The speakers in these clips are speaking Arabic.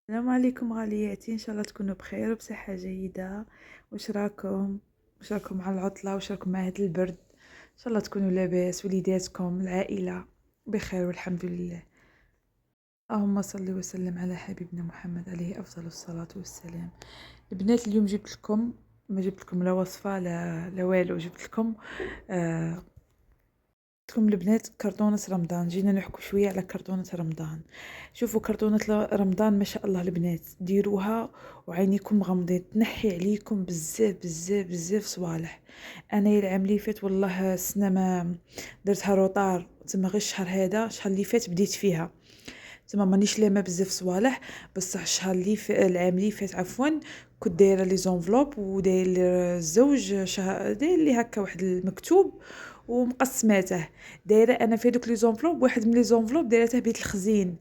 السلام عليكم غالياتي، ان شاء الله تكونوا بخير وبصحة جيدة. وش راكم مع العطلة؟ وش راكم مع هذا البرد؟ ان شاء الله تكونوا لاباس، وليداتكم العائلة بخير والحمد لله. اللهم صل وسلم على حبيبنا محمد عليه افضل الصلاة والسلام. البنات اليوم جبت لكم، ما جبت لكم لا وصفة لا والو، جبت لكم لكم البنات كرتونة رمضان. جينا نحكوا شوية على كرتونة رمضان. شوفوا كرتونة رمضان ما شاء الله البنات ديروها وعينيكم مغمضين، تنحي عليكم بزاف بزاف بزاف صوالح. انا العام اللي فات والله السنة ما درتها روطار، تما غير الشهر هذا الشهر اللي فات بديت فيها، تما مانيش لامه بزاف صوالح. بصح الشهر اللي العام اللي فات عفوا كنت دايره لي زونفلوب وداير الزوج داير لي هكا واحد المكتوب ومقسماته. دايره انا في دوك لي زونفلوب، واحد من لي زونفلوب دايرته بيت الخزين.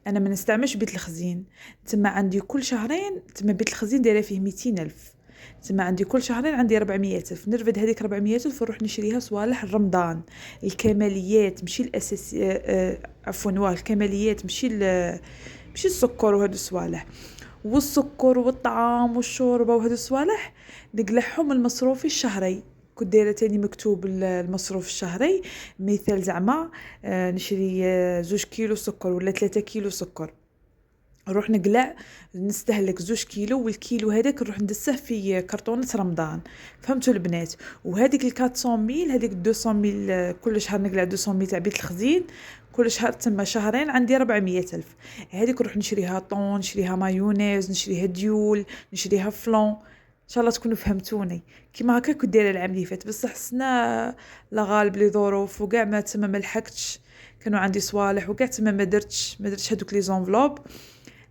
انا ما نستعملش بيت الخزين، تما عندي كل شهرين تما بيت الخزين دايره فيه 200 الف. تما عندي كل شهرين عندي 400 الف، نرفد هذيك 400 الف ونروح نشريها صوالح رمضان. الكماليات ماشي الاساسي، عفوا الكماليات ماشي السكر وهذو الصوالح، والسكر والطعام والشوربه وهذو الصوالح نقلعهم المصروفي الشهري. كنت دايره تاني مكتوب المصروف الشهري، مثال زعما نشري 2 كيلو سكر ولا 3 كيلو سكر، نروح نقلع نستهلك 2 كيلو، والكيلو هذاك نروح ندسه في كرتونة رمضان. فهمتوا البنات؟ وهذيك ال400 هذيك 200 كل شهر نقلع 200 تاع بيت الخزين. كل شهر تما شهرين عندي 400 ألف. هذيك نروح نشريها طون، نشريها مايونيز، نشريها ديول، نشريها فلون. ان شاء الله تكونوا فهمتوني. كيما هكا كنت دايره العام اللي فات، بصح السنه لا غالب لي ظروف وكاع ما تما ما لحقتش، كانوا عندي صوالح وكاع تما ما درتش هذوك لي زونفلوب.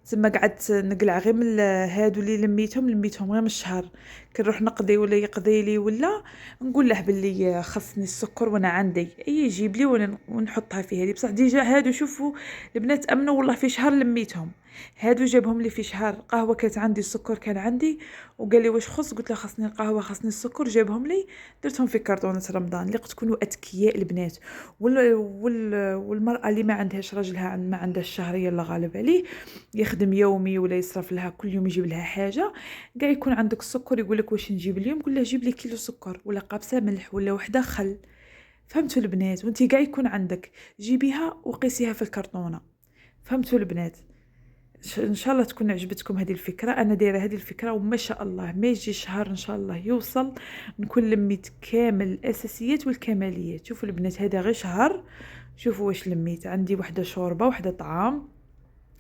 تما قعدت نقلع غير من هادو اللي لميتهم غير من الشهر. كنروح نقضي ولا يقضي لي ولا نقول له باللي خصني السكر وانا عندي اي يجيب لي ونحطها في هذه. بصح ديجا هادو شوفوا البنات امنوا والله في شهر لميتهم. هادو جابهم لي في شهر، قهوه كانت عندي، السكر كان عندي، وقال لي واش خص، قلت له خصني القهوه خصني السكر، جابهم لي درتهم في كرتونه رمضان. اللي تكونوا اذكياء البنات. والمراه اللي ما عندهاش راجلها ما عندها الشهريه الله غالب عليه، يخدم يومي ولا يصرف لها كل يوم يجيب لها حاجه، قاع يكون عندك السكر يقول لك واش نجيب اليوم، قول له جيب لي كيلو سكر ولا قابسه ملح ولا وحده خل. فهمتوا البنات؟ وانتي قاع يكون عندك، جيبيها وقيسيها في الكرتونه. فهمتوا البنات؟ ان شاء الله تكون عجبتكم هذه الفكره. انا دايره هذه الفكره وما شاء الله ما يجي شهر ان شاء الله يوصل نكون لميت كامل الاساسيات والكماليات. شوفوا البنات هذا غير شهر، شوفوا واش لميت. عندي وحده شوربه، وحده طعام،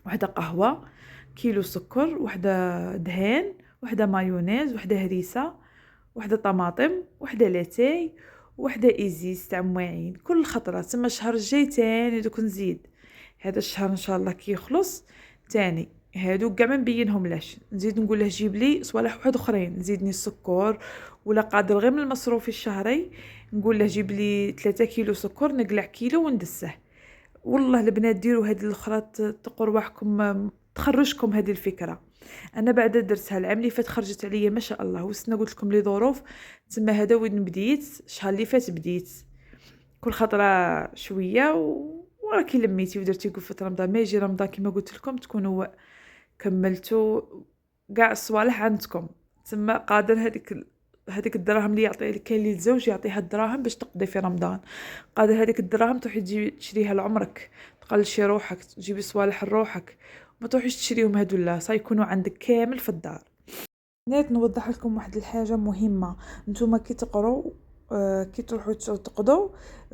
وحده قهوه، كيلو سكر، وحده دهان، وحده مايونيز، وحده هريسه، وحده طماطم، وحده لاتاي، وحده ايزيس تاع مواعين. كل خطره تما الشهر الجاي تاني دوك نزيد. هذا الشهر ان شاء الله كي يخلص تاني هادو كاع ما نبينهم لاش، نزيد نقول له جيب لي صوالح واحد اخرين، نزيدني السكر ولا قادر غير من المصروف الشهري نقول له جيب لي 3 كيلو سكر، نقلع كيلو وندسه. والله البنات ديروا هذه الاخرى تقوا رواحكم، تخرجكم هذه الفكره. انا بعد درتها العام اللي فات خرجت عليا ما شاء الله. والسنه قلت لكم لي ظروف، تما هذا وين بديت الشهر اللي فات بديت كل خطره شويه وراكي لميتي ودرتي قفه رمضان. ما يجي رمضان كما قلت لكم تكونوا كملتوا كاع الصوالح عندكم. تما قادر هذيك الدراهم اللي يعطي لك، كاين اللي الزوج يعطيها الدراهم باش تقضي في رمضان، قادر هذيك الدراهم تروحي تجيبي تشريها لعمرك، تقلشي روحك، تجيبي صوالح لروحك، ما تروحيش تشريهم هادو لا سيكونوا عندك كامل في الدار. نيت نوضح لكم واحد الحاجه مهمه. نتوما كي تقروا كي تروحوا تقضوا،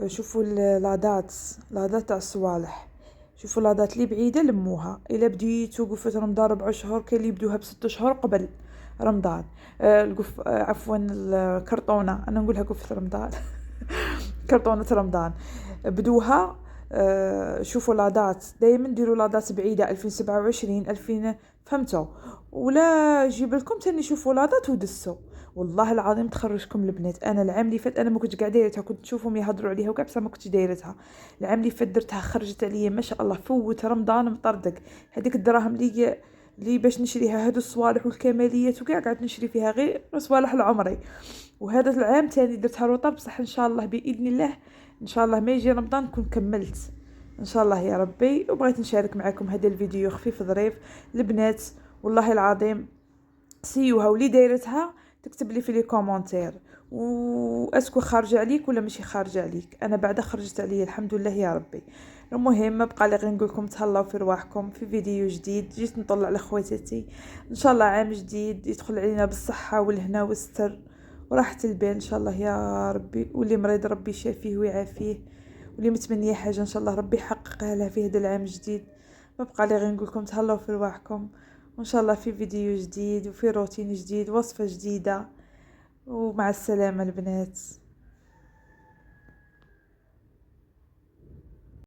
شوفوا لا دات تاع الصوالح، شوفوا لا دات اللي بعيده لموها. الا بديتو قفه رمضان 4 شهور، كاين اللي يبدوها ب6 شهور قبل رمضان. عفوا الكرتونه، انا نقولها قفه رمضان كرتونه رمضان بدوها. شوفوا لادات دائما ديروا لادات بعيده 2027 2000، فهمتوا؟ ولا جيب لكم تاني شوفوا لادات ودسوا. والله العظيم تخرجكم البنات. انا العام اللي فات انا ما كنتش قاعده دايرتها، كنت تشوفهم يهضروا عليها وكاع بصح ما كنتش دايرتها. العام اللي فات درتها خرجت عليا ما شاء الله، فوت رمضان مطردق. هذيك الدراهم اللي باش نشريها هادو الصوالح والكماليات وكاع قعدت نشري فيها غير صوالح العمري. وهذا العام تاني درتها روطه، بصح ان شاء الله باذن الله ان شاء الله ما يجي رمضان نكون كملت. ان شاء الله يا ربي. وبغيت نشارك معكم هذا الفيديو خفيف ظريف. البنات والله العظيم سيوها ولي دايرتها تكتب لي في لي كومونتير، واسكو خارجه عليك ولا ماشي خارجه عليك. انا بعدا خرجت عليا الحمد لله يا ربي. المهم ما بقى لي غير نقول لكم تهلاو في رواحكم في فيديو جديد. جيت نطلع على خواتاتي، ان شاء الله عام جديد يدخل علينا بالصحه والهنا والستر وراحه البال ان شاء الله يا ربي. واللي مريض ربي يشافيه ويعافيه، واللي متمنيه حاجه ان شاء الله ربي يحققها لها في هذا العام الجديد. ما بقى لي غير نقول لكم تهلاو في رواحكم، وإن شاء الله في فيديو جديد وفي روتين جديد وصفة جديدة. ومع السلامة البنات.